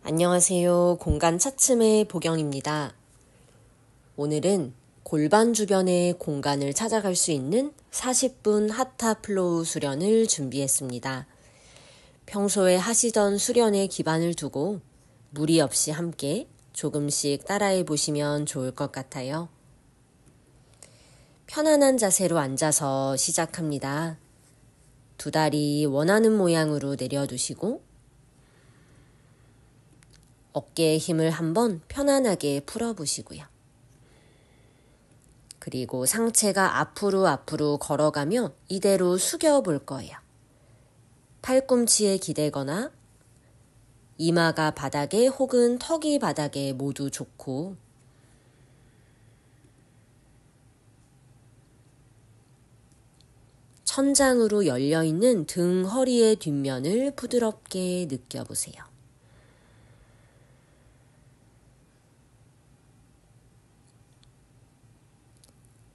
안녕하세요. 공간 차츰의 보경입니다. 오늘은 골반 주변의 공간을 찾아갈 수 있는 40분 하타 플로우 수련을 준비했습니다. 평소에 하시던 수련에 기반을 두고 무리 없이 함께 조금씩 따라해 보시면 좋을 것 같아요. 편안한 자세로 앉아서 시작합니다. 두 다리 원하는 모양으로 내려두시고 어깨의 힘을 한번 편안하게 풀어보시고요. 그리고 상체가 앞으로 걸어가며 이대로 숙여볼 거예요. 팔꿈치에 기대거나 이마가 바닥에 혹은 턱이 바닥에 모두 좋고 천장으로 열려있는 등 허리의 뒷면을 부드럽게 느껴보세요.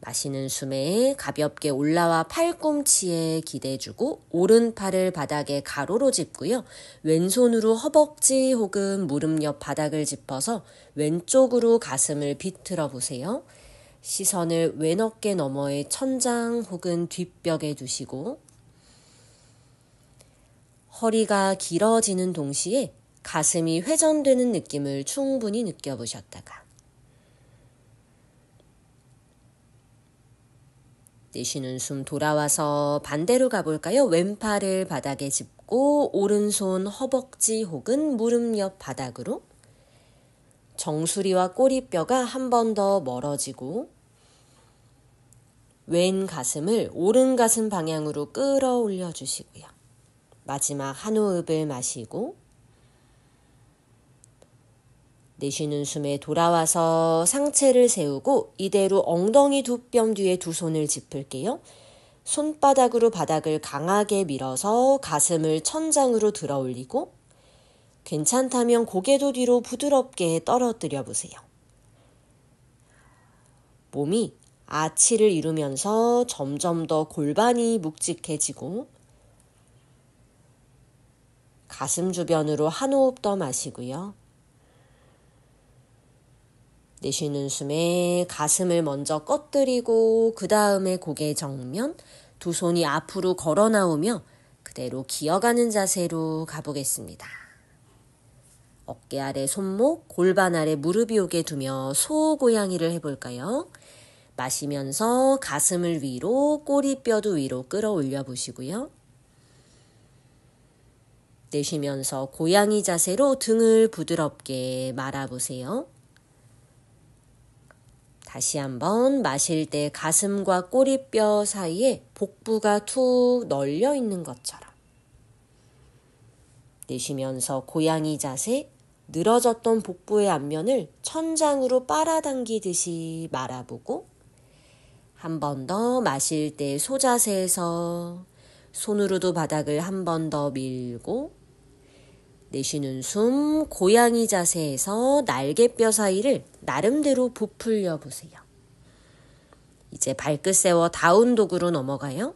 마시는 숨에 가볍게 올라와 팔꿈치에 기대주고 오른팔을 바닥에 가로로 짚고요. 왼손으로 허벅지 혹은 무릎 옆 바닥을 짚어서 왼쪽으로 가슴을 비틀어 보세요. 시선을 왼 어깨 너머의 천장 혹은 뒷벽에 두시고 허리가 길어지는 동시에 가슴이 회전되는 느낌을 충분히 느껴보셨다가 내쉬는 숨 돌아와서 반대로 가볼까요? 왼팔을 바닥에 짚고 오른손 허벅지 혹은 무릎 옆 바닥으로 정수리와 꼬리뼈가 한 번 더 멀어지고 왼 가슴을 오른 가슴 방향으로 끌어올려 주시고요. 마지막 한 호흡을 마시고 내쉬는 숨에 돌아와서 상체를 세우고 이대로 엉덩이 두 뼘 뒤에 두 손을 짚을게요. 손바닥으로 바닥을 강하게 밀어서 가슴을 천장으로 들어 올리고 괜찮다면 고개도 뒤로 부드럽게 떨어뜨려 보세요. 몸이 아치를 이루면서 점점 더 골반이 묵직해지고 가슴 주변으로 한 호흡 더 마시고요. 내쉬는 숨에 가슴을 먼저 꺼뜨리고 그 다음에 고개 정면, 두 손이 앞으로 걸어 나오며 그대로 기어가는 자세로 가보겠습니다. 어깨 아래 손목, 골반 아래 무릎이 오게 두며 소고양이를 해볼까요? 마시면서 가슴을 위로, 꼬리뼈도 위로 끌어올려 보시고요. 내쉬면서 고양이 자세로 등을 부드럽게 말아보세요. 다시 한번 마실 때 가슴과 꼬리뼈 사이에 복부가 툭 널려 있는 것처럼 내쉬면서 고양이 자세, 늘어졌던 복부의 앞면을 천장으로 빨아당기듯이 말아보고 한 번 더 마실 때 소자세에서 손으로도 바닥을 한 번 더 밀고 내쉬는 숨 고양이 자세에서 날개뼈 사이를 나름대로 부풀려 보세요. 이제 발끝 세워 다운독으로 넘어가요.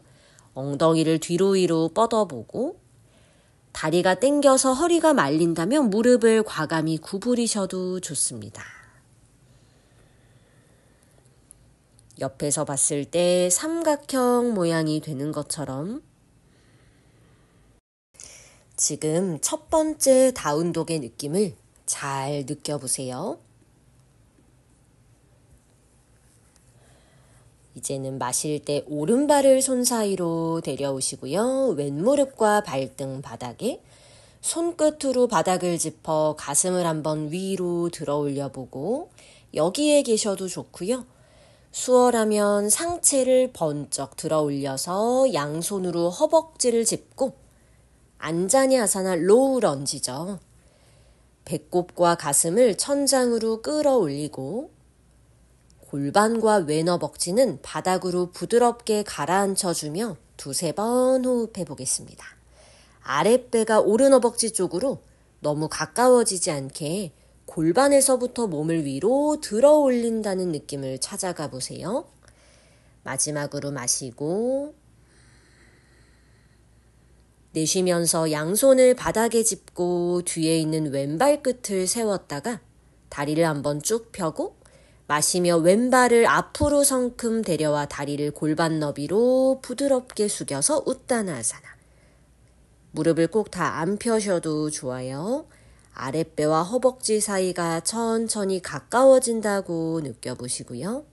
엉덩이를 뒤로 위로 뻗어보고 다리가 당겨서 허리가 말린다면 무릎을 과감히 구부리셔도 좋습니다. 옆에서 봤을 때 삼각형 모양이 되는 것처럼 지금 첫 번째 다운독의 느낌을 잘 느껴보세요. 이제는 마실 때 오른발을 손 사이로 데려오시고요. 왼무릎과 발등 바닥에 손끝으로 바닥을 짚어 가슴을 한번 위로 들어 올려보고 여기에 계셔도 좋고요. 수월하면 상체를 번쩍 들어 올려서 양손으로 허벅지를 짚고 안자니 아사나 로우 런지죠. 배꼽과 가슴을 천장으로 끌어올리고 골반과 왼 허벅지는 바닥으로 부드럽게 가라앉혀주며 두세 번 호흡해 보겠습니다. 아랫배가 오른 허벅지 쪽으로 너무 가까워지지 않게 골반에서부터 몸을 위로 들어 올린다는 느낌을 찾아가 보세요. 마지막으로 마시고 내쉬면서 양손을 바닥에 짚고 뒤에 있는 왼발 끝을 세웠다가 다리를 한번 쭉 펴고 마시며 왼발을 앞으로 성큼 데려와 다리를 골반 너비로 부드럽게 숙여서 우타나사나. 무릎을 꼭 다 안 펴셔도 좋아요. 아랫배와 허벅지 사이가 천천히 가까워진다고 느껴보시고요.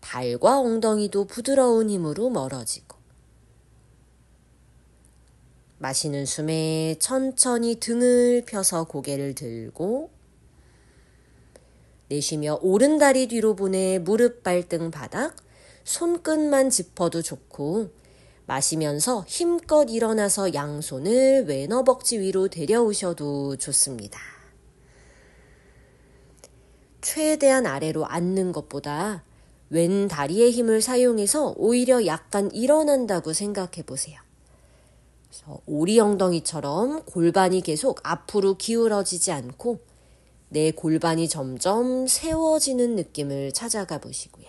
발과 엉덩이도 부드러운 힘으로 멀어지고 마시는 숨에 천천히 등을 펴서 고개를 들고 내쉬며 오른다리 뒤로 보내 무릎 발등 바닥 손끝만 짚어도 좋고 마시면서 힘껏 일어나서 양손을 왼 허벅지 위로 데려오셔도 좋습니다. 최대한 아래로 앉는 것보다 왼 다리의 힘을 사용해서 오히려 약간 일어난다고 생각해 보세요. 그래서 오리 엉덩이처럼 골반이 계속 앞으로 기울어지지 않고 내 골반이 점점 세워지는 느낌을 찾아가 보시고요.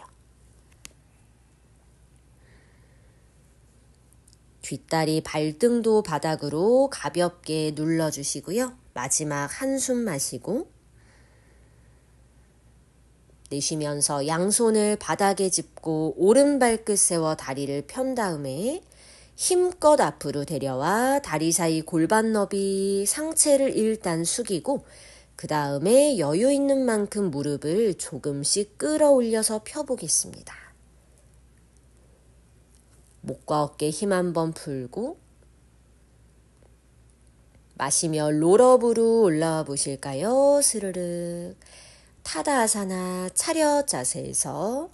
뒷다리 발등도 바닥으로 가볍게 눌러주시고요. 마지막 한숨 마시고 내쉬면서 양손을 바닥에 짚고 오른 발끝 세워 다리를 편 다음에 힘껏 앞으로 데려와 다리 사이 골반 너비 상체를 일단 숙이고 그 다음에 여유 있는 만큼 무릎을 조금씩 끌어올려서 펴보겠습니다. 목과 어깨 힘 한번 풀고 마시며 롤업으로 올라와 보실까요? 스르륵. 타다아사나 차렷 자세에서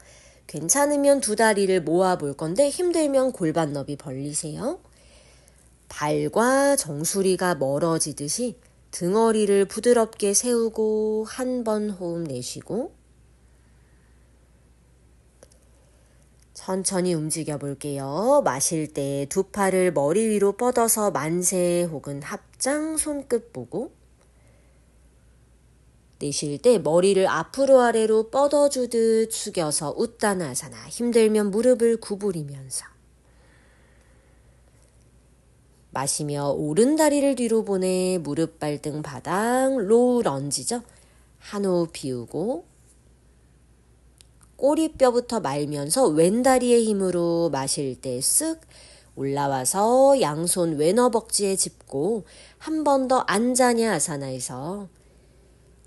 괜찮으면 두 다리를 모아 볼 건데 힘들면 골반 너비 벌리세요. 발과 정수리가 멀어지듯이 등허리를 부드럽게 세우고 한 번 호흡 내쉬고 천천히 움직여 볼게요. 마실 때 두 팔을 머리 위로 뻗어서 만세 혹은 합장 손끝 보고 내쉴 때 머리를 앞으로 아래로 뻗어주듯 숙여서 우타나사나. 힘들면 무릎을 구부리면서 마시며 오른 다리를 뒤로 보내 무릎 발등 바닥 로우 런지죠. 한 호흡 비우고 꼬리뼈부터 말면서 왼 다리의 힘으로 마실 때 쓱 올라와서 양손 왼 허벅지에 짚고 한 번 더 안자냐 아사나에서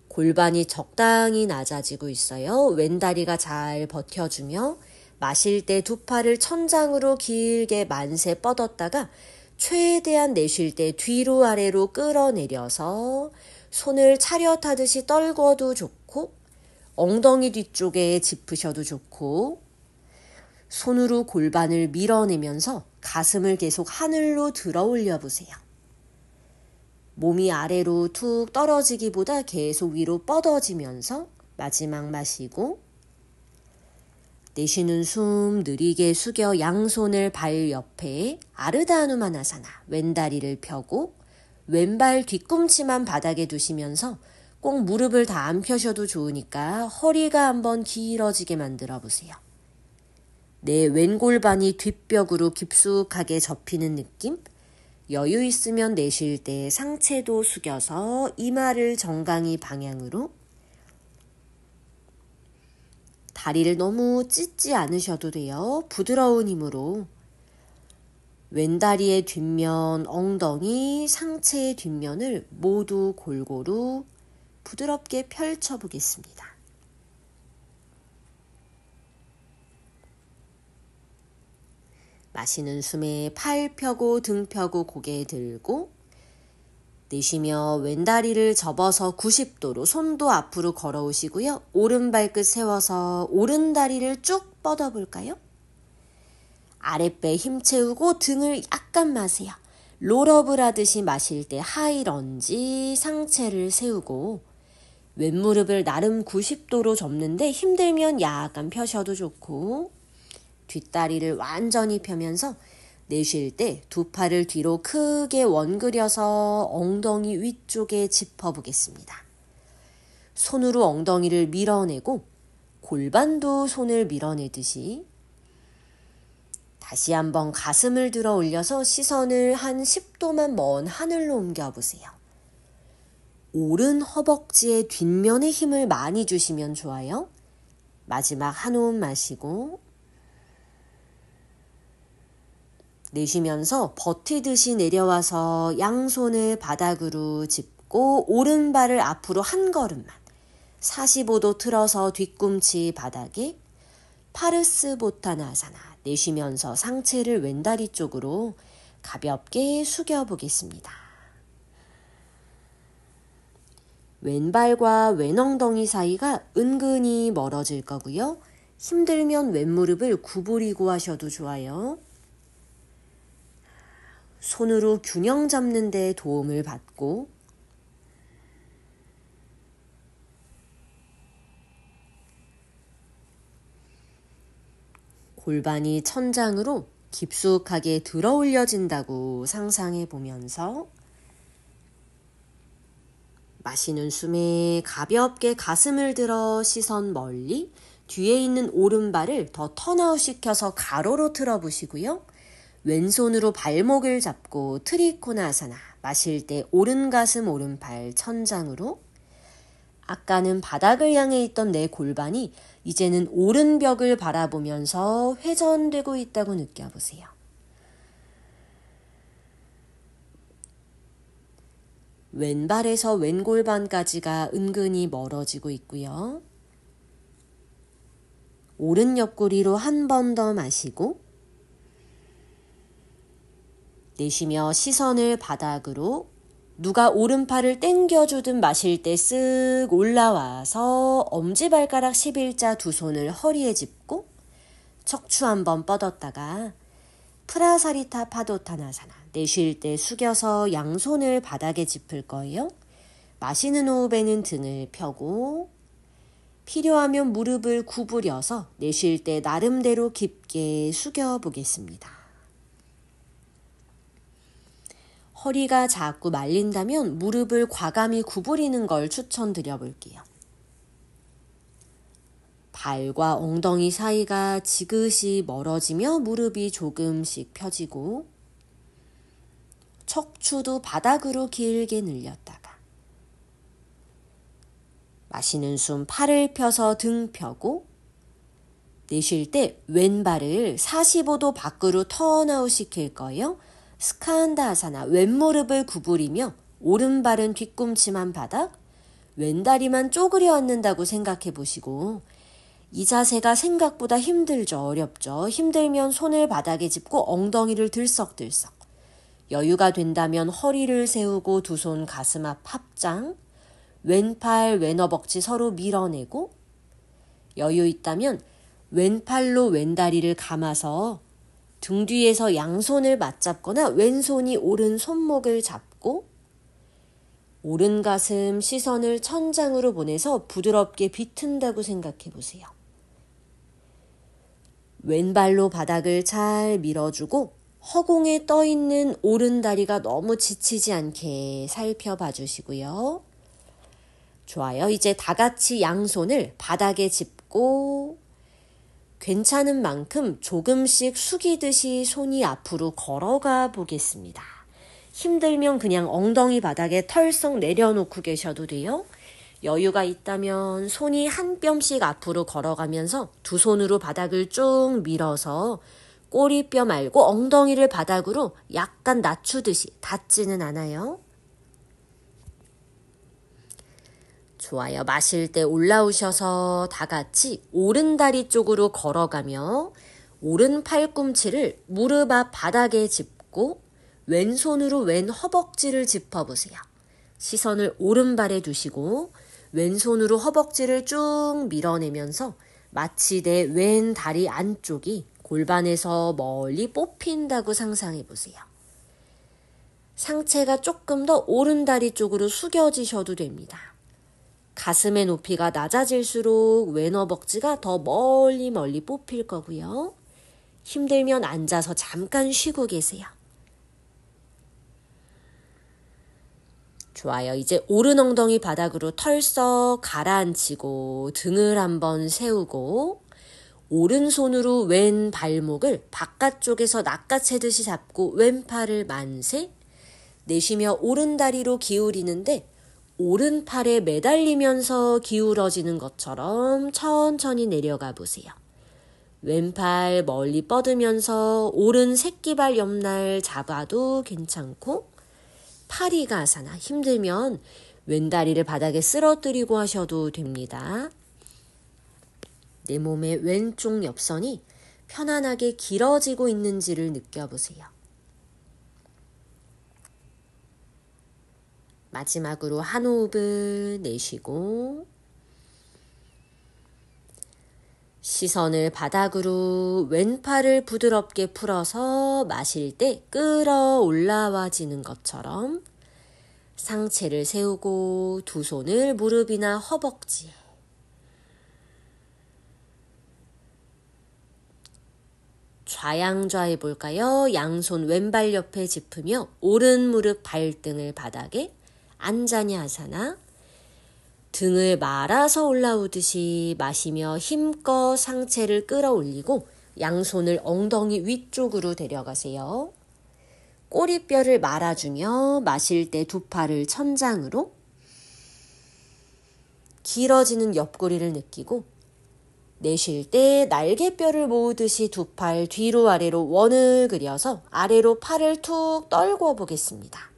골반이 적당히 낮아지고 있어요. 왼다리가 잘 버텨주며 마실 때 두 팔을 천장으로 길게 만세 뻗었다가 최대한 내쉴 때 뒤로 아래로 끌어내려서 손을 차렷하듯이 떨궈도 좋고 엉덩이 뒤쪽에 짚으셔도 좋고 손으로 골반을 밀어내면서 가슴을 계속 하늘로 들어 올려 보세요. 몸이 아래로 툭 떨어지기보다 계속 위로 뻗어지면서 마지막 마시고 내쉬는 숨 느리게 숙여 양손을 발 옆에 아르다누마나사나 왼다리를 펴고 왼발 뒤꿈치만 바닥에 두시면서 꼭 무릎을 다 안 펴셔도 좋으니까 허리가 한번 길어지게 만들어 보세요. 내 왼골반이 뒷벽으로 깊숙하게 접히는 느낌? 여유 있으면 내쉴 때 상체도 숙여서 이마를 정강이 방향으로 다리를 너무 찢지 않으셔도 돼요. 부드러운 힘으로 왼다리의 뒷면, 엉덩이, 상체의 뒷면을 모두 골고루 부드럽게 펼쳐보겠습니다. 마시는 숨에 팔 펴고 등 펴고 고개 들고 내쉬며 왼다리를 접어서 90도로 손도 앞으로 걸어오시고요. 오른 발끝 세워서 오른 다리를 쭉 뻗어볼까요? 아랫배 힘 채우고 등을 약간 마세요. 롤업을 하듯이 마실 때 하이런지 상체를 세우고 왼무릎을 나름 90도로 접는데 힘들면 약간 펴셔도 좋고 뒷다리를 완전히 펴면서 내쉴 때 두 팔을 뒤로 크게 원그려서 엉덩이 위쪽에 짚어보겠습니다. 손으로 엉덩이를 밀어내고 골반도 손을 밀어내듯이 다시 한번 가슴을 들어 올려서 시선을 한 10도만 먼 하늘로 옮겨보세요. 오른 허벅지의 뒷면에 힘을 많이 주시면 좋아요. 마지막 한 호흡 마시고 내쉬면서 버티듯이 내려와서 양손을 바닥으로 짚고 오른발을 앞으로 한 걸음만 45도 틀어서 뒤꿈치 바닥에 파르스보타나사나 내쉬면서 상체를 왼다리 쪽으로 가볍게 숙여 보겠습니다. 왼발과 왼엉덩이 사이가 은근히 멀어질 거고요. 힘들면 왼무릎을 구부리고 하셔도 좋아요. 손으로 균형 잡는 데 도움을 받고 골반이 천장으로 깊숙하게 들어 올려진다고 상상해 보면서 마시는 숨에 가볍게 가슴을 들어 시선 멀리 뒤에 있는 오른발을 더 턴아웃 시켜서 가로로 틀어보시고요. 왼손으로 발목을 잡고 트리코나아사나 마실 때 오른 가슴 오른팔 천장으로 아까는 바닥을 향해 있던 내 골반이 이제는 오른 벽을 바라보면서 회전되고 있다고 느껴보세요. 왼발에서 왼골반까지가 은근히 멀어지고 있고요. 오른 옆구리로 한 번 더 마시고 내쉬며 시선을 바닥으로 누가 오른팔을 당겨주듯 마실 때 쓱 올라와서 엄지발가락 11자 두 손을 허리에 짚고 척추 한번 뻗었다가 프라사리타 파도타나사나 내쉴 때 숙여서 양손을 바닥에 짚을 거예요. 마시는 호흡에는 등을 펴고 필요하면 무릎을 구부려서 내쉴 때 나름대로 깊게 숙여 보겠습니다. 허리가 자꾸 말린다면 무릎을 과감히 구부리는 걸 추천드려 볼게요. 발과 엉덩이 사이가 지그시 멀어지며 무릎이 조금씩 펴지고 척추도 바닥으로 길게 늘렸다가 마시는 숨 팔을 펴서 등 펴고 내쉴 때 왼발을 45도 밖으로 턴아웃 시킬 거예요. 스칸다아사나 왼무릎을 구부리며 오른발은 뒤꿈치만 바닥, 왼다리만 쪼그려 앉는다고 생각해 보시고 이 자세가 생각보다 힘들죠. 어렵죠. 힘들면 손을 바닥에 짚고 엉덩이를 들썩들썩. 여유가 된다면 허리를 세우고 두 손 가슴 앞 합장, 왼팔, 왼허벅지 서로 밀어내고 여유 있다면 왼팔로 왼다리를 감아서 등 뒤에서 양손을 맞잡거나 왼손이 오른 손목을 잡고 오른 가슴 시선을 천장으로 보내서 부드럽게 비튼다고 생각해 보세요. 왼발로 바닥을 잘 밀어주고 허공에 떠있는 오른 다리가 너무 지치지 않게 살펴봐 주시고요. 좋아요. 이제 다 같이 양손을 바닥에 짚고 괜찮은 만큼 조금씩 숙이듯이 손이 앞으로 걸어가 보겠습니다. 힘들면 그냥 엉덩이 바닥에 털썩 내려놓고 계셔도 돼요. 여유가 있다면 손이 한 뼘씩 앞으로 걸어가면서 두 손으로 바닥을 쭉 밀어서 꼬리뼈 말고 엉덩이를 바닥으로 약간 낮추듯이 닿지는 않아요. 좋아요. 마실 때 올라오셔서 다 같이 오른 다리 쪽으로 걸어가며 오른 팔꿈치를 무릎 앞 바닥에 짚고 왼손으로 왼 허벅지를 짚어보세요. 시선을 오른발에 두시고 왼손으로 허벅지를 쭉 밀어내면서 마치 내 왼 다리 안쪽이 골반에서 멀리 뽑힌다고 상상해 보세요. 상체가 조금 더 오른 다리 쪽으로 숙여지셔도 됩니다. 가슴의 높이가 낮아질수록 왼 허벅지가 더 멀리 뽑힐 거고요. 힘들면 앉아서 잠깐 쉬고 계세요. 좋아요. 이제 오른 엉덩이 바닥으로 털썩 가라앉히고 등을 한번 세우고 오른손으로 왼 발목을 바깥쪽에서 낚아채듯이 잡고 왼팔을 만세, 내쉬며 오른다리로 기울이는데 오른팔에 매달리면서 기울어지는 것처럼 천천히 내려가 보세요. 왼팔 멀리 뻗으면서 오른 새끼발 옆날 잡아도 괜찮고, 파리가아사나 힘들면 왼다리를 바닥에 쓰러뜨리고 하셔도 됩니다. 내 몸의 왼쪽 옆선이 편안하게 길어지고 있는지를 느껴보세요. 마지막으로 한 호흡을 내쉬고 시선을 바닥으로 왼팔을 부드럽게 풀어서 마실 때 끌어올라와지는 것처럼 상체를 세우고 두 손을 무릎이나 허벅지에, 좌양좌 해볼까요? 양손 왼발 옆에 짚으며 오른 무릎 발등을 바닥에, 안자냐아사나. 등을 말아서 올라오듯이 마시며 힘껏 상체를 끌어올리고 양손을 엉덩이 위쪽으로 데려가세요. 꼬리뼈를 말아주며 마실 때 두 팔을 천장으로, 길어지는 옆구리를 느끼고 내쉴 때 날개뼈를 모으듯이 두 팔 뒤로 아래로 원을 그려서 아래로 팔을 툭 떨궈 보겠습니다.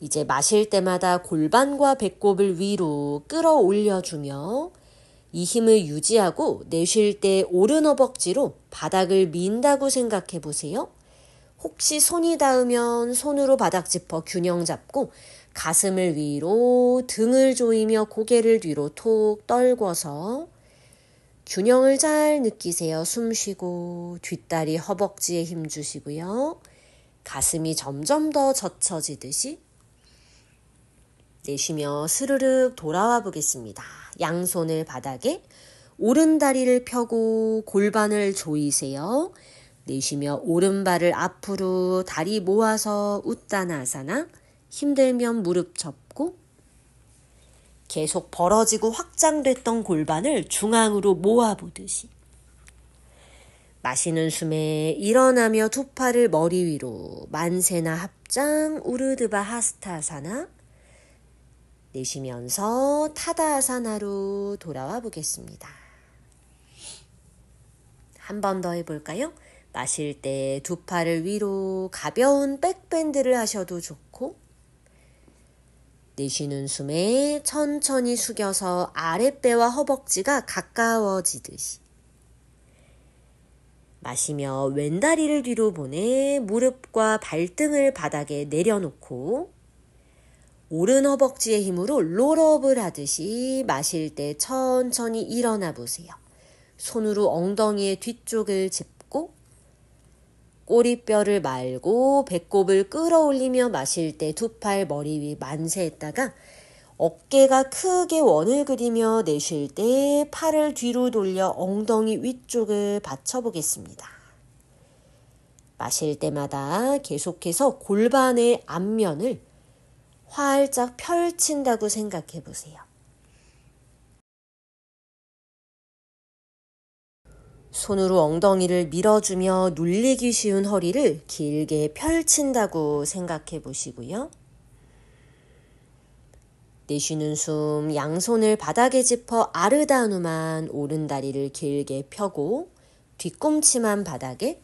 이제 마실 때마다 골반과 배꼽을 위로 끌어올려주며 이 힘을 유지하고 내쉴 때 오른 허벅지로 바닥을 민다고 생각해 보세요. 혹시 손이 닿으면 손으로 바닥 짚어 균형 잡고 가슴을 위로, 등을 조이며 고개를 뒤로 톡 떨궈서 균형을 잘 느끼세요. 숨 쉬고 뒷다리 허벅지에 힘 주시고요. 가슴이 점점 더 젖혀지듯이 내쉬며 스르륵 돌아와 보겠습니다. 양손을 바닥에, 오른다리를 펴고 골반을 조이세요. 내쉬며 오른발을 앞으로 다리 모아서 우따나사나. 힘들면 무릎 접고 계속 벌어지고 확장됐던 골반을 중앙으로 모아보듯이 마시는 숨에 일어나며 두 팔을 머리 위로 만세나 합장 우르드바 하스타사나. 내쉬면서 타다아사나로 돌아와 보겠습니다. 한 번 더 해볼까요? 마실 때 두 팔을 위로 가벼운 백밴드를 하셔도 좋고, 내쉬는 숨에 천천히 숙여서 아랫배와 허벅지가 가까워지듯이 마시며 왼다리를 뒤로 보내 무릎과 발등을 바닥에 내려놓고 오른 허벅지의 힘으로 롤업을 하듯이 마실 때 천천히 일어나 보세요. 손으로 엉덩이의 뒤쪽을 짚고 꼬리뼈를 말고 배꼽을 끌어올리며 마실 때 두 팔 머리 위 만세했다가 어깨가 크게 원을 그리며 내쉴 때 팔을 뒤로 돌려 엉덩이 위쪽을 받쳐보겠습니다. 마실 때마다 계속해서 골반의 앞면을 활짝 펼친다고 생각해 보세요. 손으로 엉덩이를 밀어주며 눌리기 쉬운 허리를 길게 펼친다고 생각해 보시고요. 내쉬는 숨, 양손을 바닥에 짚어 아르다누만 오른다리를 길게 펴고 뒤꿈치만 바닥에,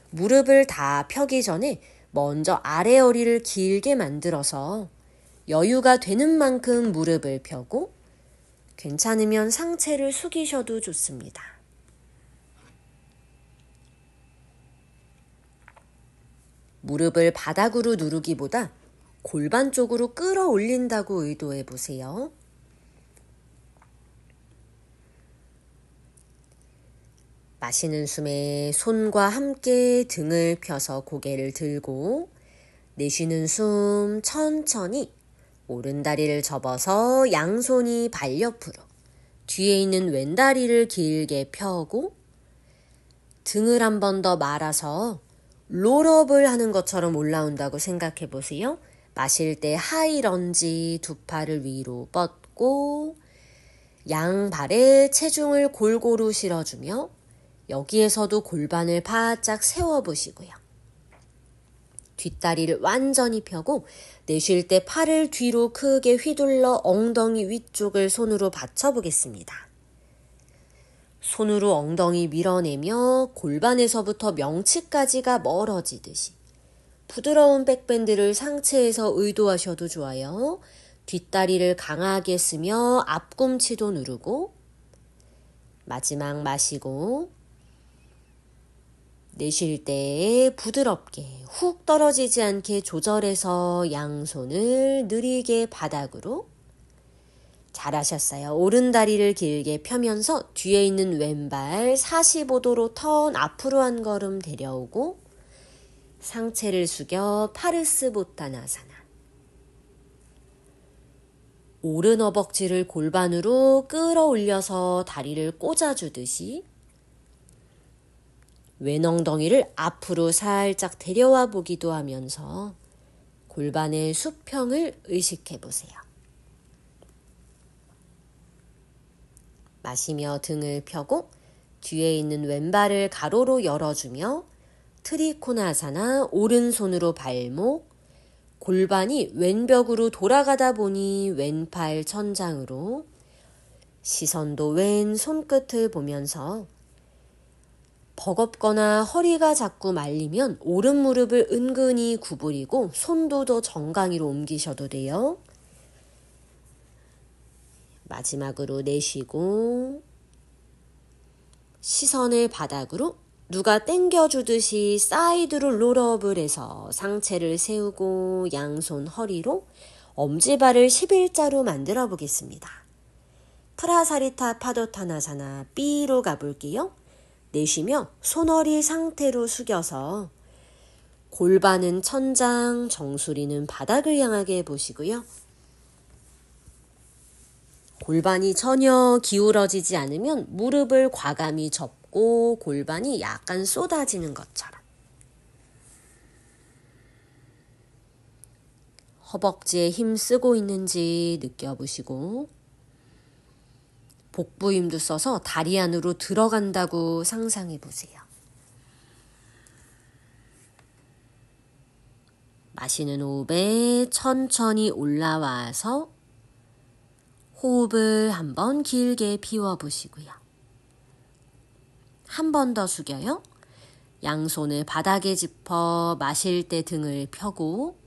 무릎을 다 펴기 전에 먼저 아래 허리를 길게 만들어서 여유가 되는 만큼 무릎을 펴고 괜찮으면 상체를 숙이셔도 좋습니다. 무릎을 바닥으로 누르기보다 골반 쪽으로 끌어올린다고 의도해 보세요. 마시는 숨에 손과 함께 등을 펴서 고개를 들고 내쉬는 숨 천천히 오른다리를 접어서 양손이 발 옆으로, 뒤에 있는 왼다리를 길게 펴고 등을 한 번 더 말아서 롤업을 하는 것처럼 올라온다고 생각해 보세요. 마실 때 하이런지 두 팔을 위로 뻗고 양발에 체중을 골고루 실어주며 여기에서도 골반을 바짝 세워보시고요. 뒷다리를 완전히 펴고 내쉴 때 팔을 뒤로 크게 휘둘러 엉덩이 위쪽을 손으로 받쳐보겠습니다. 손으로 엉덩이 밀어내며 골반에서부터 명치까지가 멀어지듯이 부드러운 백밴드를 상체에서 의도하셔도 좋아요. 뒷다리를 강하게 쓰며 앞꿈치도 누르고 마지막 마시고 내쉴 때 부드럽게 훅 떨어지지 않게 조절해서 양손을 느리게 바닥으로. 잘하셨어요. 오른다리를 길게 펴면서 뒤에 있는 왼발 45도로 턴 앞으로 한 걸음 데려오고 상체를 숙여 파르스보타나사나. 오른 허벅지를 골반으로 끌어올려서 다리를 꽂아주듯이 왼 엉덩이를 앞으로 살짝 데려와 보기도 하면서 골반의 수평을 의식해 보세요. 마시며 등을 펴고 뒤에 있는 왼발을 가로로 열어주며 트리코나사나 오른손으로 발목, 골반이 왼벽으로 돌아가다 보니 왼팔 천장으로 시선도 왼 손끝을 보면서 버겁거나 허리가 자꾸 말리면 오른 무릎을 은근히 구부리고 손도 더 정강이로 옮기셔도 돼요. 마지막으로 내쉬고 시선을 바닥으로 누가 당겨주듯이 사이드로 롤업을 해서 상체를 세우고 양손 허리로 엄지발을 11자로 만들어 보겠습니다. 프라사리타 파도타나사나 B로 가볼게요. 내쉬며 손허리 상태로 숙여서 골반은 천장, 정수리는 바닥을 향하게 보시고요. 골반이 전혀 기울어지지 않으면 무릎을 과감히 접고 골반이 약간 쏟아지는 것처럼. 허벅지에 힘 쓰고 있는지 느껴보시고 복부 힘도 써서 다리 안으로 들어간다고 상상해 보세요. 마시는 호흡에 천천히 올라와서 호흡을 한번 길게 비워보시고요. 한 번 더 숙여요. 양손을 바닥에 짚어 마실 때 등을 펴고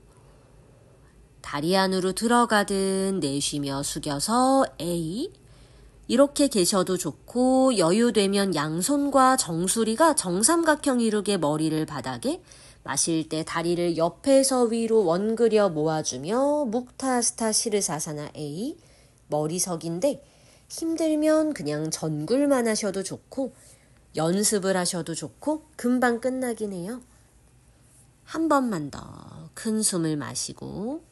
다리 안으로 들어가듯 내쉬며 숙여서 A. 이렇게 계셔도 좋고 여유되면 양손과 정수리가 정삼각형 이루게 머리를 바닥에 마실 때 다리를 옆에서 위로 원그려 모아주며 묵타스타 시르사사나 A. 머리석인데 힘들면 그냥 전굴만 하셔도 좋고 연습을 하셔도 좋고 금방 끝나긴 해요. 한 번만 더 큰 숨을 마시고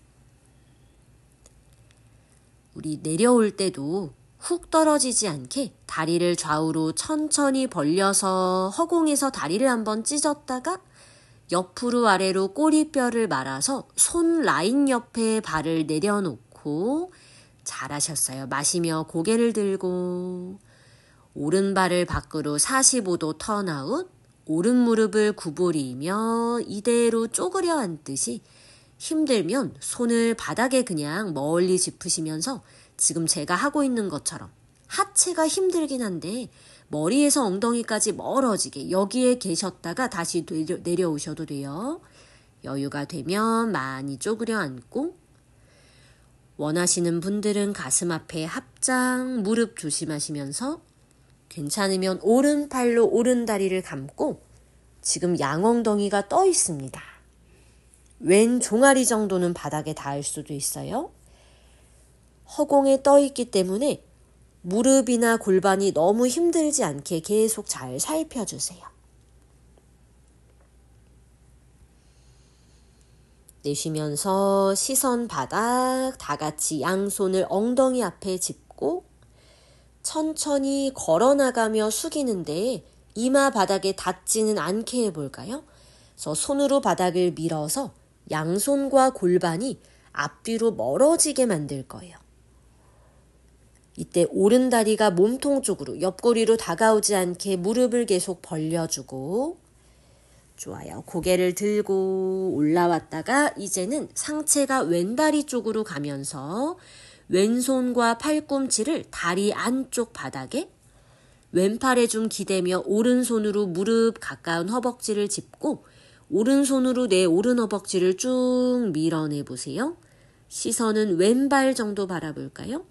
우리 내려올 때도 훅 떨어지지 않게 다리를 좌우로 천천히 벌려서 허공에서 다리를 한번 찢었다가 옆으로 아래로 꼬리뼈를 말아서 손 라인 옆에 발을 내려놓고 잘하셨어요. 마시며 고개를 들고 오른발을 밖으로 45도 턴아웃, 오른 무릎을 구부리며 이대로 쪼그려 앉듯이 힘들면 손을 바닥에 그냥 멀리 짚으시면서 지금 제가 하고 있는 것처럼 하체가 힘들긴 한데 머리에서 엉덩이까지 멀어지게 여기에 계셨다가 다시 내려오셔도 돼요. 여유가 되면 많이 쪼그려 앉고 원하시는 분들은 가슴 앞에 합장, 무릎 조심하시면서 괜찮으면 오른팔로 오른다리를 감고 지금 양엉덩이가 떠 있습니다. 왼 종아리 정도는 바닥에 닿을 수도 있어요. 허공에 떠 있기 때문에 무릎이나 골반이 너무 힘들지 않게 계속 잘 살펴주세요. 내쉬면서 시선 바닥 다 같이 양손을 엉덩이 앞에 짚고 천천히 걸어나가며 숙이는데 이마 바닥에 닿지는 않게 해볼까요? 그래서 손으로 바닥을 밀어서 양손과 골반이 앞뒤로 멀어지게 만들 거예요. 이때 오른다리가 몸통 쪽으로 옆구리로 다가오지 않게 무릎을 계속 벌려주고 좋아요. 고개를 들고 올라왔다가 이제는 상체가 왼다리 쪽으로 가면서 왼손과 팔꿈치를 다리 안쪽 바닥에 왼팔에 좀 기대며 오른손으로 무릎 가까운 허벅지를 짚고 오른손으로 내 오른 허벅지를 쭉 밀어내보세요. 시선은 왼발 정도 바라볼까요?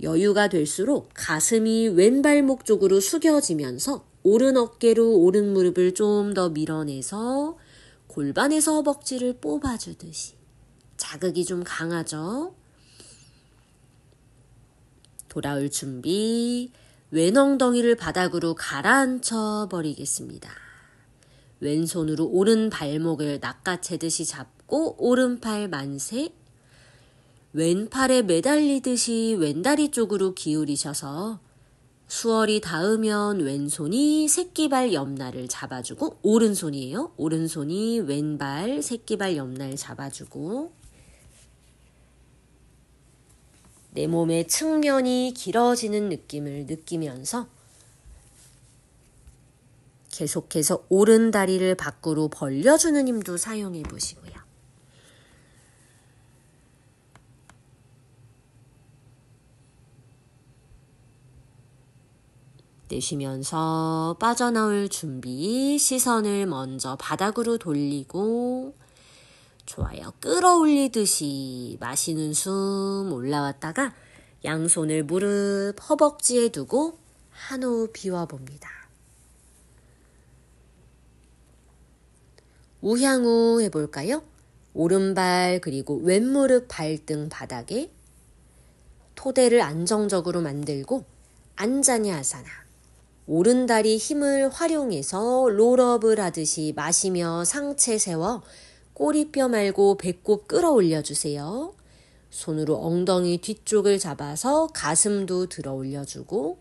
여유가 될수록 가슴이 왼발목 쪽으로 숙여지면서 오른 어깨로 오른 무릎을 좀 더 밀어내서 골반에서 허벅지를 뽑아주듯이 자극이 좀 강하죠? 돌아올 준비, 왼 엉덩이를 바닥으로 가라앉혀 버리겠습니다. 왼손으로 오른 발목을 낚아채듯이 잡고 오른팔 만세, 왼팔에 매달리듯이 왼다리 쪽으로 기울이셔서 수월이 닿으면 왼손이 새끼발 옆날을 잡아주고 오른손이에요. 오른손이 왼발 새끼발 옆날 잡아주고 내 몸의 측면이 길어지는 느낌을 느끼면서 계속해서 오른 다리를 밖으로 벌려주는 힘도 사용해 보시고요. 내쉬면서 빠져나올 준비, 시선을 먼저 바닥으로 돌리고 좋아요. 끌어올리듯이 마시는 숨 올라왔다가 양손을 무릎 허벅지에 두고 한 호흡 비워봅니다. 우향우 해볼까요? 오른발 그리고 왼무릎 발등 바닥에 토대를 안정적으로 만들고 안자냐아사나 오른다리 힘을 활용해서 롤업을 하듯이 마시며 상체 세워 꼬리뼈 말고 배꼽 끌어올려 주세요. 손으로 엉덩이 뒤쪽을 잡아서 가슴도 들어 올려주고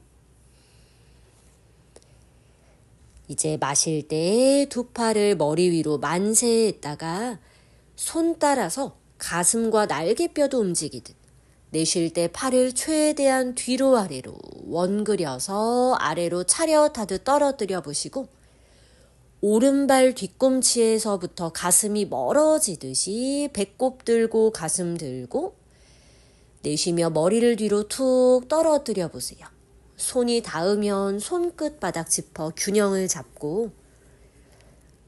이제 마실 때 두 팔을 머리 위로 만세했다가 손 따라서 가슴과 날개뼈도 움직이듯 내쉴 때 팔을 최대한 뒤로 아래로 원그려서 아래로 차렷하듯 떨어뜨려 보시고 오른발 뒤꿈치에서부터 가슴이 멀어지듯이 배꼽 들고 가슴 들고 내쉬며 머리를 뒤로 툭 떨어뜨려 보세요. 손이 닿으면 손끝 바닥 짚어 균형을 잡고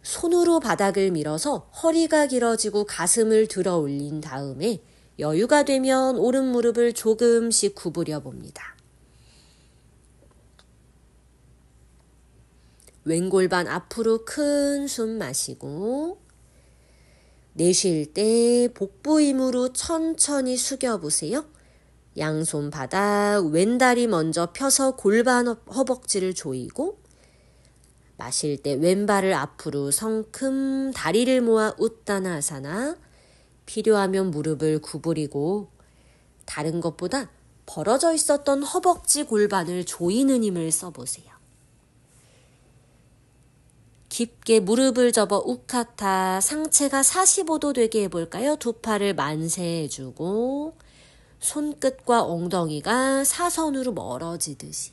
손으로 바닥을 밀어서 허리가 길어지고 가슴을 들어 올린 다음에 여유가 되면 오른 무릎을 조금씩 구부려 봅니다. 왼골반 앞으로 큰 숨 마시고 내쉴 때 복부 힘으로 천천히 숙여보세요. 양손 바닥 왼다리 먼저 펴서 골반 허벅지를 조이고 마실 때 왼발을 앞으로 성큼 다리를 모아 우따나아사나 필요하면 무릎을 구부리고 다른 것보다 벌어져 있었던 허벅지 골반을 조이는 힘을 써보세요. 깊게 무릎을 접어 우카타 상체가 45도 되게 해볼까요? 두 팔을 만세해주고 손끝과 엉덩이가 사선으로 멀어지듯이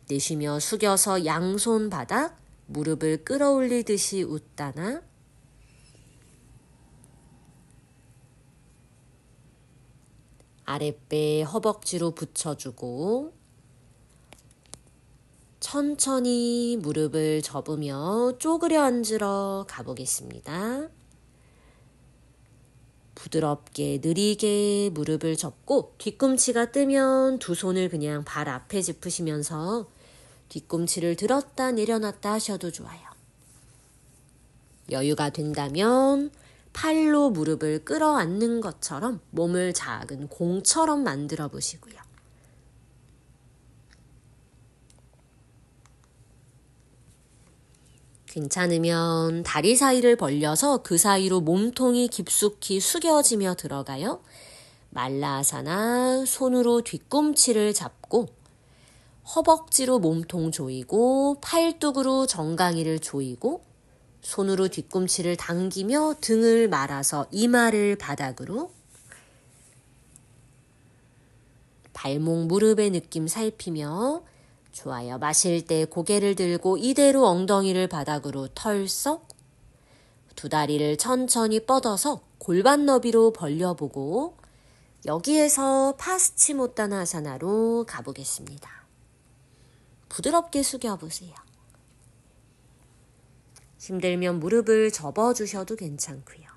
내쉬며 숙여서 양손 바닥 무릎을 끌어올리듯이 웃다나 아랫배 허벅지로 붙여주고 천천히 무릎을 접으며 쪼그려 앉으러 가보겠습니다. 부드럽게 느리게 무릎을 접고 뒤꿈치가 뜨면 두 손을 그냥 발 앞에 짚으시면서 뒤꿈치를 들었다 내려놨다 하셔도 좋아요. 여유가 된다면 팔로 무릎을 끌어안는 것처럼 몸을 작은 공처럼 만들어 보시고요. 괜찮으면 다리 사이를 벌려서 그 사이로 몸통이 깊숙이 숙여지며 들어가요. 말라아사나 손으로 뒤꿈치를 잡고 허벅지로 몸통 조이고 팔뚝으로 정강이를 조이고 손으로 뒤꿈치를 당기며 등을 말아서 이마를 바닥으로 발목 무릎의 느낌 살피며 좋아요. 마실 때 고개를 들고 이대로 엉덩이를 바닥으로 털썩. 두 다리를 천천히 뻗어서 골반 너비로 벌려보고 여기에서 파스치모타나사나로 가보겠습니다. 부드럽게 숙여보세요. 힘들면 무릎을 접어주셔도 괜찮고요.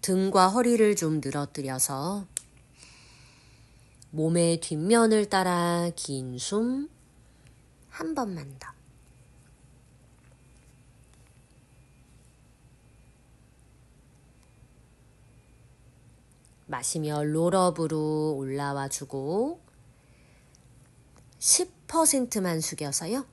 등과 허리를 좀 늘어뜨려서 몸의 뒷면을 따라 긴 숨 한 번만 더. 마시며 롤업으로 올라와 주고 10%만 숙여서요.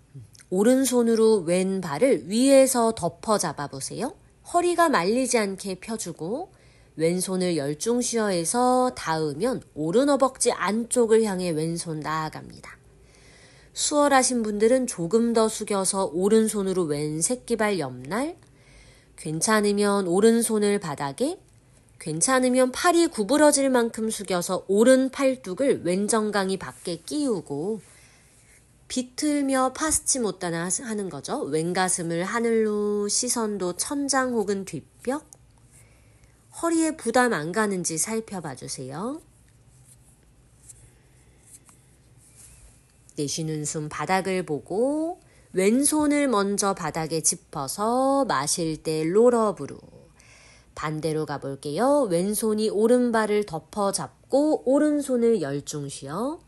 오른손으로 왼발을 위에서 덮어 잡아보세요. 허리가 말리지 않게 펴주고 왼손을 열중시어해서 닿으면 오른 허벅지 안쪽을 향해 왼손 나아갑니다. 수월하신 분들은 조금 더 숙여서 오른손으로 왼 새끼발 옆날, 괜찮으면 오른손을 바닥에, 괜찮으면 팔이 구부러질 만큼 숙여서 오른 팔뚝을 왼 정강이 밖에 끼우고 비틀며 파스치모타나 하는 거죠. 왼 가슴을 하늘로, 시선도 천장 혹은 뒷벽, 허리에 부담 안 가는지 살펴봐 주세요. 내쉬는 숨 바닥을 보고 왼손을 먼저 바닥에 짚어서 마실 때 롤업으로 반대로 가볼게요. 왼손이 오른발을 덮어 잡고 오른손을 열중 쉬어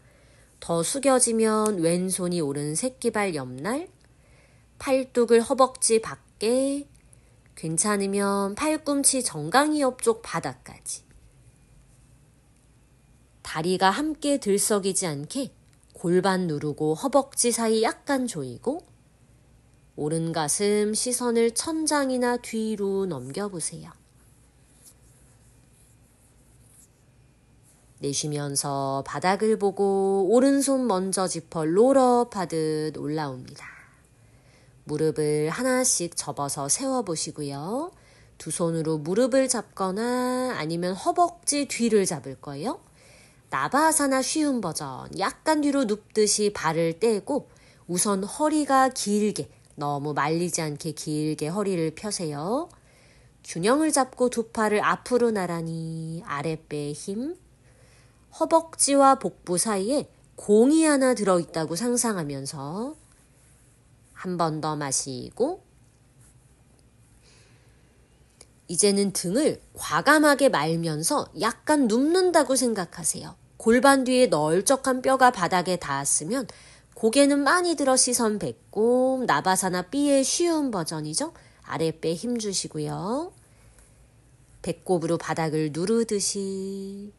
더 숙여지면 왼손이 오른 새끼발 옆날, 팔뚝을 허벅지 밖에, 괜찮으면 팔꿈치 정강이 옆쪽 바닥까지. 다리가 함께 들썩이지 않게 골반 누르고 허벅지 사이 약간 조이고 오른 가슴 시선을 천장이나 뒤로 넘겨보세요. 내쉬면서 바닥을 보고 오른손 먼저 짚어 롤업 하듯 올라옵니다. 무릎을 하나씩 접어서 세워보시고요. 두 손으로 무릎을 잡거나 아니면 허벅지 뒤를 잡을 거예요. 나바아사나 쉬운 버전, 약간 뒤로 눕듯이 발을 떼고 우선 허리가 길게, 너무 말리지 않게 길게 허리를 펴세요. 균형을 잡고 두 팔을 앞으로 나란히 아랫배에 힘, 허벅지와 복부 사이에 공이 하나 들어있다고 상상하면서 한 번 더 마시고 이제는 등을 과감하게 말면서 약간 눕는다고 생각하세요. 골반 뒤에 널쩍한 뼈가 바닥에 닿았으면 고개는 많이 들어 시선 배꼽, 나바사나 B의 쉬운 버전이죠. 아랫배에 힘 주시고요. 배꼽으로 바닥을 누르듯이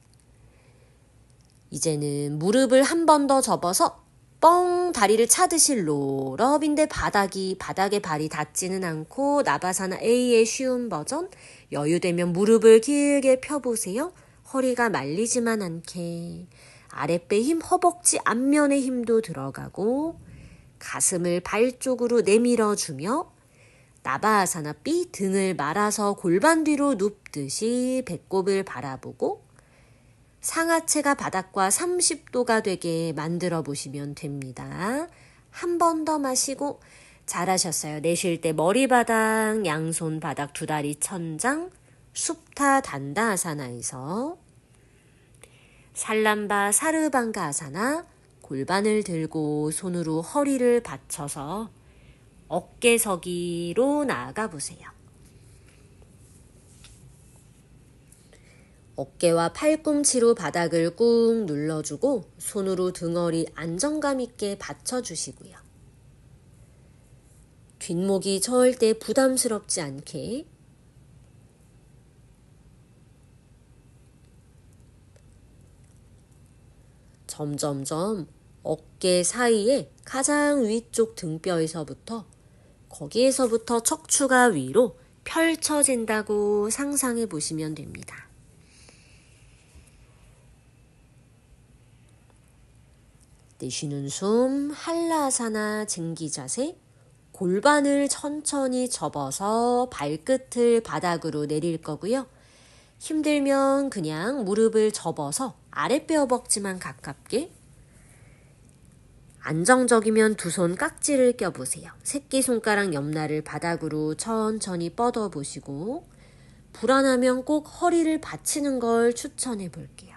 이제는 무릎을 한 번 더 접어서 뻥 다리를 차듯이 롤업인데 바닥에 발이 닿지는 않고 나바사나 A의 쉬운 버전, 여유되면 무릎을 길게 펴보세요. 허리가 말리지만 않게 아랫배 힘, 허벅지 앞면의 힘도 들어가고 가슴을 발 쪽으로 내밀어주며 나바아사나 B 등을 말아서 골반 뒤로 눕듯이 배꼽을 바라보고 상하체가 바닥과 30도가 되게 만들어 보시면 됩니다. 한 번 더 마시고 잘하셨어요. 내쉴 때 머리바닥, 양손 바닥, 두 다리 천장, supta 단다 아사나에서 살람바 사르방가 아사나 골반을 들고 손으로 허리를 받쳐서 어깨서기로 나아가 보세요. 어깨와 팔꿈치로 바닥을 꾹 눌러주고 손으로 등허리 안정감 있게 받쳐주시고요. 뒷목이 절대 부담스럽지 않게 점점점 어깨 사이에 가장 위쪽 등뼈에서부터 거기에서부터 척추가 위로 펼쳐진다고 상상해 보시면 됩니다. 내쉬는 숨, 할라아사나 증기 자세, 골반을 천천히 접어서 발끝을 바닥으로 내릴 거고요. 힘들면 그냥 무릎을 접어서 아랫배 허벅지만 가깝게, 안정적이면 두 손 깍지를 껴보세요. 새끼손가락 옆날을 바닥으로 천천히 뻗어보시고, 불안하면 꼭 허리를 받치는 걸 추천해 볼게요.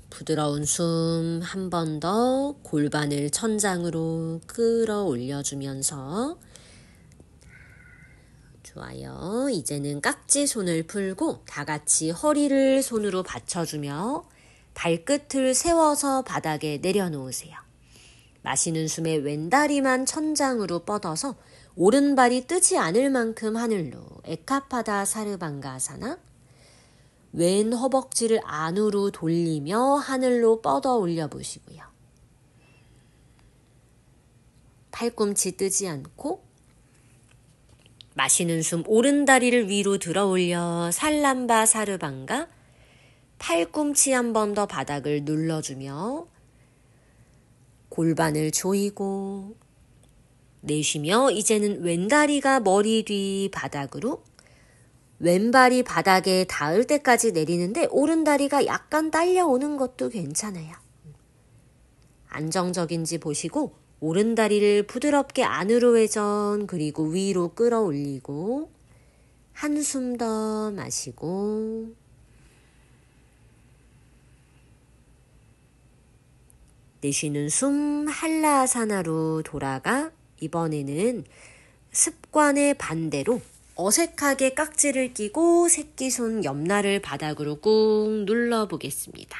부드러운 숨 한 번 더 골반을 천장으로 끌어올려주면서, 좋아요. 이제는 깍지 손을 풀고 다 같이 허리를 손으로 받쳐주며 발끝을 세워서 바닥에 내려놓으세요. 마시는 숨에 왼다리만 천장으로 뻗어서 오른발이 뜨지 않을 만큼 하늘로 에카파다 사르방가사나, 왼 허벅지를 안으로 돌리며 하늘로 뻗어 올려보시고요. 팔꿈치 뜨지 않고 마시는 숨 오른다리를 위로 들어 올려 살람바 사르방가, 팔꿈치 한 번 더 바닥을 눌러주며 골반을 조이고 내쉬며 이제는 왼다리가 머리 뒤 바닥으로, 왼발이 바닥에 닿을 때까지 내리는데 오른다리가 약간 딸려오는 것도 괜찮아요. 안정적인지 보시고 오른다리를 부드럽게 안으로 회전, 그리고 위로 끌어올리고 한숨 더 마시고, 내쉬는 숨 한라아사나로 돌아가 이번에는 습관의 반대로 어색하게 깍지를 끼고 새끼손 옆날을 바닥으로 꾹 눌러보겠습니다.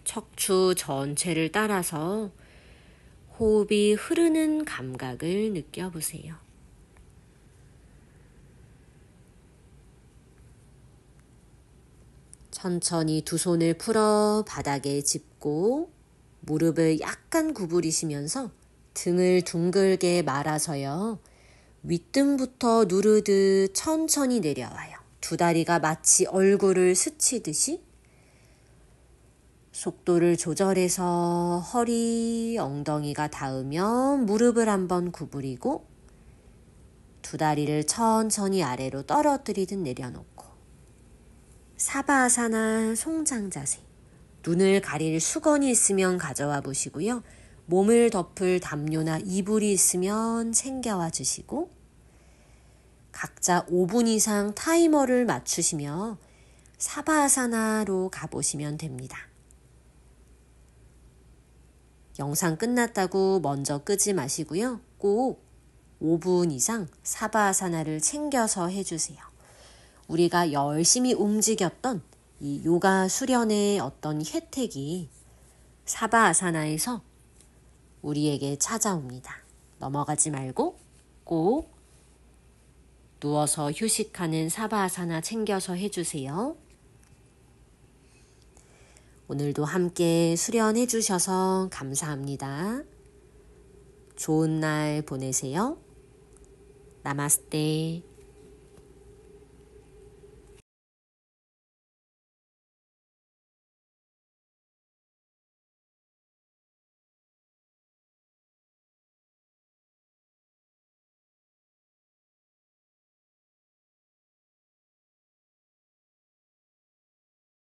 척추 전체를 따라서 호흡이 흐르는 감각을 느껴보세요. 천천히 두 손을 풀어 바닥에 짚고 무릎을 약간 구부리시면서 등을 둥글게 말아서요. 윗등부터 누르듯 천천히 내려와요. 두 다리가 마치 얼굴을 스치듯이 속도를 조절해서 허리, 엉덩이가 닿으면 무릎을 한번 구부리고 두 다리를 천천히 아래로 떨어뜨리듯 내려놓고, 사바아사나 송장 자세, 눈을 가릴 수건이 있으면 가져와 보시고요. 몸을 덮을 담요나 이불이 있으면 챙겨와 주시고, 각자 5분 이상 타이머를 맞추시며 사바아사나로 가보시면 됩니다. 영상 끝났다고 먼저 끄지 마시고요. 꼭 5분 이상 사바아사나를 챙겨서 해주세요. 우리가 열심히 움직였던 이 요가 수련의 어떤 혜택이 사바아사나에서 우리에게 찾아옵니다. 넘어가지 말고 꼭 누워서 휴식하는 사바아사나 챙겨서 해주세요. 오늘도 함께 수련해 주셔서 감사합니다. 좋은 날 보내세요. 나마스테.